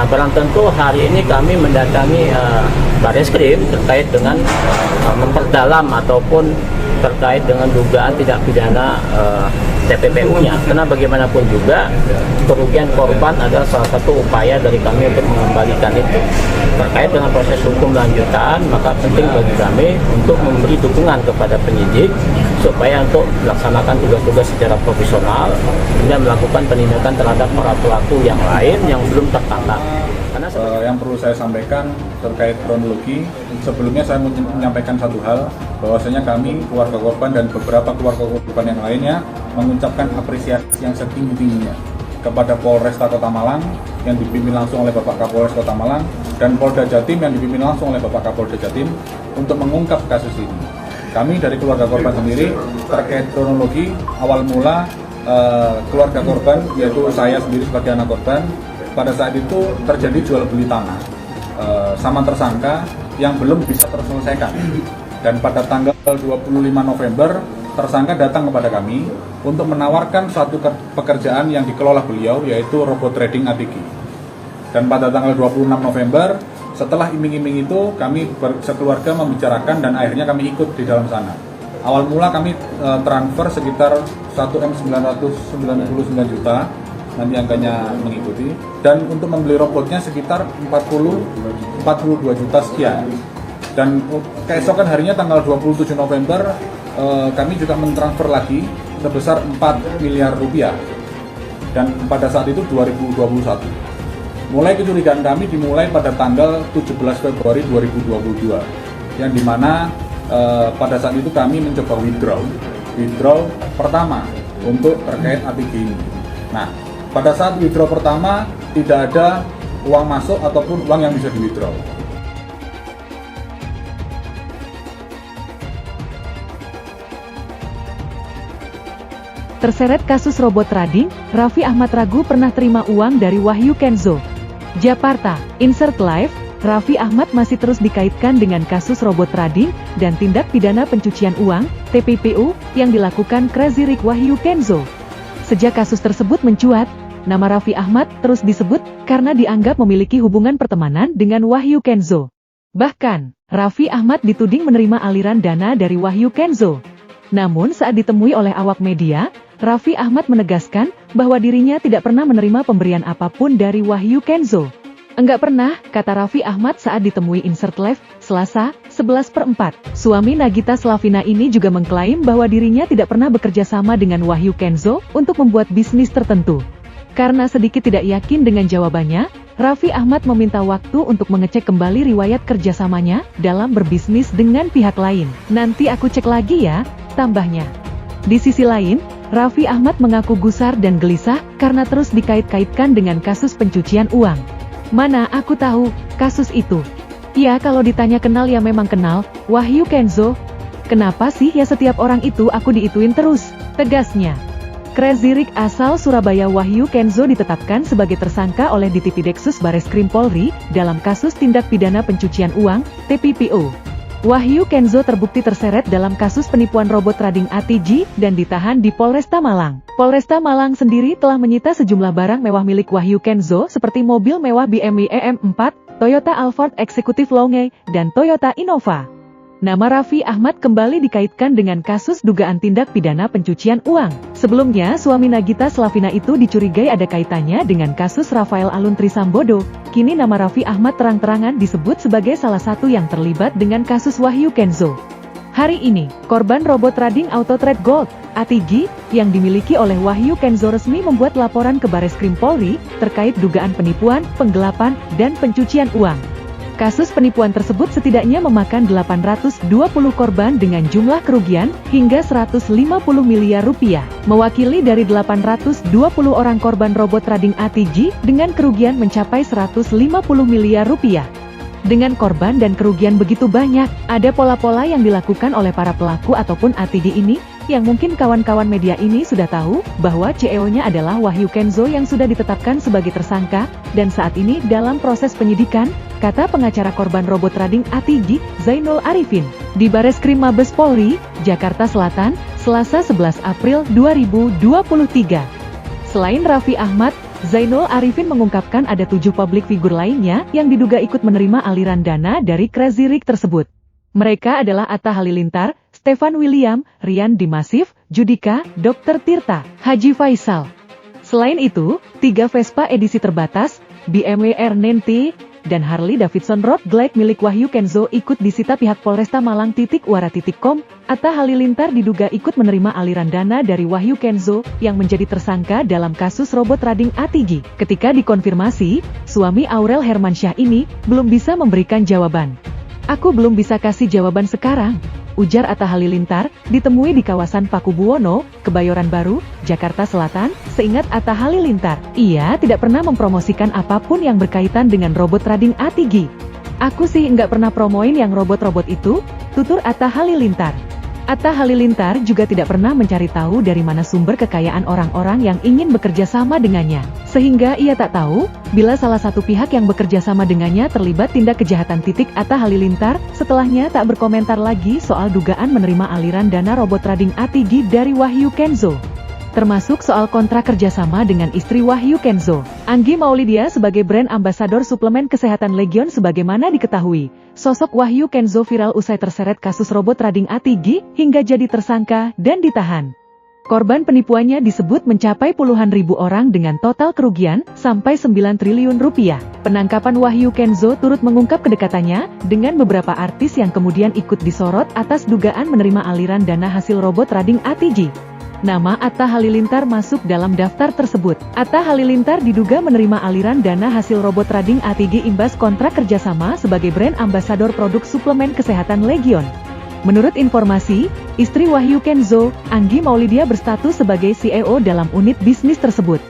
Nah, barang tentu hari ini kami mendatangi Bareskrim terkait dengan memperdalam ataupun terkait dengan dugaan tidak pidana TPPU-nya. Karena bagaimanapun juga kerugian korban adalah salah satu upaya dari kami untuk mengembalikan itu. Terkait dengan proses hukum lanjutan, maka penting bagi kami untuk memberi dukungan kepada penyidik supaya untuk melaksanakan tugas-tugas secara profesional dan melakukan penindakan terhadap para pelaku yang lain yang belum tertangkap. Yang perlu saya sampaikan terkait kronologi, sebelumnya saya menyampaikan satu hal, bahwasanya kami, keluarga korban dan beberapa keluarga korban yang lainnya mengucapkan apresiasi yang setinggi-tingginya kepada Polresta Kota Malang yang dipimpin langsung oleh Bapak Kapolres Kota Malang dan Polda Jatim yang dipimpin langsung oleh Bapak Kapolda Jatim untuk mengungkap kasus ini. Kami dari keluarga korban sendiri terkait kronologi awal mula keluarga korban, yaitu saya sendiri sebagai anak korban, pada saat itu terjadi jual beli tanah sama tersangka yang belum bisa terselesaikan. Dan pada tanggal 25 November, tersangka datang kepada kami untuk menawarkan suatu pekerjaan yang dikelola beliau, yaitu robot trading ATG. Dan pada tanggal 26 November, setelah iming-iming itu, kami sekeluarga membicarakan dan akhirnya kami ikut di dalam sana. Awal mula kami transfer sekitar 1.999 juta, nanti angkanya mengikuti, dan untuk membeli robotnya sekitar 42 juta sekian. Dan keesokan harinya tanggal 27 November kami juga mentransfer lagi sebesar 4 miliar rupiah, dan pada saat itu 2021. Mulai kecurigaan kami dimulai pada tanggal 17 Februari 2022, yang dimana pada saat itu kami mencoba withdraw pertama untuk terkait ATG ini. Nah, pada saat withdraw pertama tidak ada uang masuk ataupun uang yang bisa di-withdraw. Terseret kasus robot trading, Raffi Ahmad ragu pernah terima uang dari Wahyu Kenzo. Jakarta, Insert Live, Raffi Ahmad masih terus dikaitkan dengan kasus robot trading dan tindak pidana pencucian uang, TPPU, yang dilakukan Crazy Rich Wahyu Kenzo. Sejak kasus tersebut mencuat, nama Raffi Ahmad terus disebut karena dianggap memiliki hubungan pertemanan dengan Wahyu Kenzo. Bahkan, Raffi Ahmad dituding menerima aliran dana dari Wahyu Kenzo. Namun saat ditemui oleh awak media, Raffi Ahmad menegaskan bahwa dirinya tidak pernah menerima pemberian apapun dari Wahyu Kenzo. Enggak pernah, kata Raffi Ahmad saat ditemui Insert Live, Selasa, 11/4. Suami Nagita Slavina ini juga mengklaim bahwa dirinya tidak pernah bekerja sama dengan Wahyu Kenzo untuk membuat bisnis tertentu. Karena sedikit tidak yakin dengan jawabannya, Raffi Ahmad meminta waktu untuk mengecek kembali riwayat kerjasamanya dalam berbisnis dengan pihak lain. Nanti aku cek lagi ya, tambahnya. Di sisi lain, Raffi Ahmad mengaku gusar dan gelisah karena terus dikait-kaitkan dengan kasus pencucian uang. Mana aku tahu kasus itu. Ya kalau ditanya kenal ya memang kenal, Wahyu Kenzo. Kenapa sih ya setiap orang itu aku diituin terus, tegasnya. Crazy Rich asal Surabaya Wahyu Kenzo ditetapkan sebagai tersangka oleh Ditipideksus Bareskrim Polri dalam kasus tindak pidana pencucian uang, TPPU. Wahyu Kenzo terbukti terseret dalam kasus penipuan robot trading ATG dan ditahan di Polresta Malang. Polresta Malang sendiri telah menyita sejumlah barang mewah milik Wahyu Kenzo seperti mobil mewah BMW EM4, Toyota Alphard Executive Longe, dan Toyota Innova. Nama Raffi Ahmad kembali dikaitkan dengan kasus dugaan tindak pidana pencucian uang. Sebelumnya, suami Nagita Slavina itu dicurigai ada kaitannya dengan kasus Rafael Alun Trisambodo. Kini nama Raffi Ahmad terang-terangan disebut sebagai salah satu yang terlibat dengan kasus Wahyu Kenzo. Hari ini, korban robot trading Auto Trade Gold, ATG, yang dimiliki oleh Wahyu Kenzo resmi membuat laporan ke Bareskrim Polri terkait dugaan penipuan, penggelapan, dan pencucian uang. Kasus penipuan tersebut setidaknya memakan 820 korban dengan jumlah kerugian hingga 150 miliar rupiah. Mewakili dari 820 orang korban robot trading ATG dengan kerugian mencapai 150 miliar rupiah. Dengan korban dan kerugian begitu banyak, ada pola-pola yang dilakukan oleh para pelaku ataupun ATG ini, yang mungkin kawan-kawan media ini sudah tahu, bahwa CEO-nya adalah Wahyu Kenzo yang sudah ditetapkan sebagai tersangka, dan saat ini dalam proses penyidikan, kata pengacara korban robot trading ATG, Zainul Arifin, di Bareskrim Mabes Polri, Jakarta Selatan, Selasa 11 April 2023. Selain Raffi Ahmad, Zainul Arifin mengungkapkan ada 7 publik figur lainnya yang diduga ikut menerima aliran dana dari Crazy Rich tersebut. Mereka adalah Atta Halilintar, Stefan William, Rian Dimasif, Judika, Dr. Tirta, Haji Faisal. Selain itu, 3 Vespa edisi terbatas, BMW R90, dan Harley Davidson Road Glide milik Wahyu Kenzo ikut disita pihak Polresta Malang.Wara.com. Atta Halilintar diduga ikut menerima aliran dana dari Wahyu Kenzo yang menjadi tersangka dalam kasus robot trading Atigi. Ketika dikonfirmasi, suami Aurel Hermansyah ini belum bisa memberikan jawaban. "Aku belum bisa kasih jawaban sekarang," ujar Atta Halilintar, ditemui di kawasan Pakubuwono, Kebayoran Baru, Jakarta Selatan. Seingat Atta Halilintar, ia tidak pernah mempromosikan apapun yang berkaitan dengan robot trading Atigi. "Aku sih nggak pernah promoin yang robot-robot itu," tutur Atta Halilintar. Atta Halilintar juga tidak pernah mencari tahu dari mana sumber kekayaan orang-orang yang ingin bekerja sama dengannya. Sehingga ia tak tahu, bila salah satu pihak yang bekerja sama dengannya terlibat tindak kejahatan. Atta Halilintar, setelahnya tak berkomentar lagi soal dugaan menerima aliran dana robot trading Atigi dari Wahyu Kenzo. Termasuk soal kontrak kerjasama dengan istri Wahyu Kenzo, Anggi Maulidia sebagai brand ambasador suplemen kesehatan Legion. Sebagaimana diketahui, sosok Wahyu Kenzo viral usai terseret kasus robot trading Atigi hingga jadi tersangka dan ditahan. Korban penipuannya disebut mencapai puluhan ribu orang dengan total kerugian sampai 9 triliun rupiah. Penangkapan Wahyu Kenzo turut mengungkap kedekatannya dengan beberapa artis yang kemudian ikut disorot atas dugaan menerima aliran dana hasil robot trading Atigi. Nama Atta Halilintar masuk dalam daftar tersebut. Atta Halilintar diduga menerima aliran dana hasil robot trading Atigi imbas kontrak kerjasama sebagai brand ambasador produk suplemen kesehatan Legion. Menurut informasi, istri Wahyu Kenzo, Anggi Maulidia berstatus sebagai CEO dalam unit bisnis tersebut.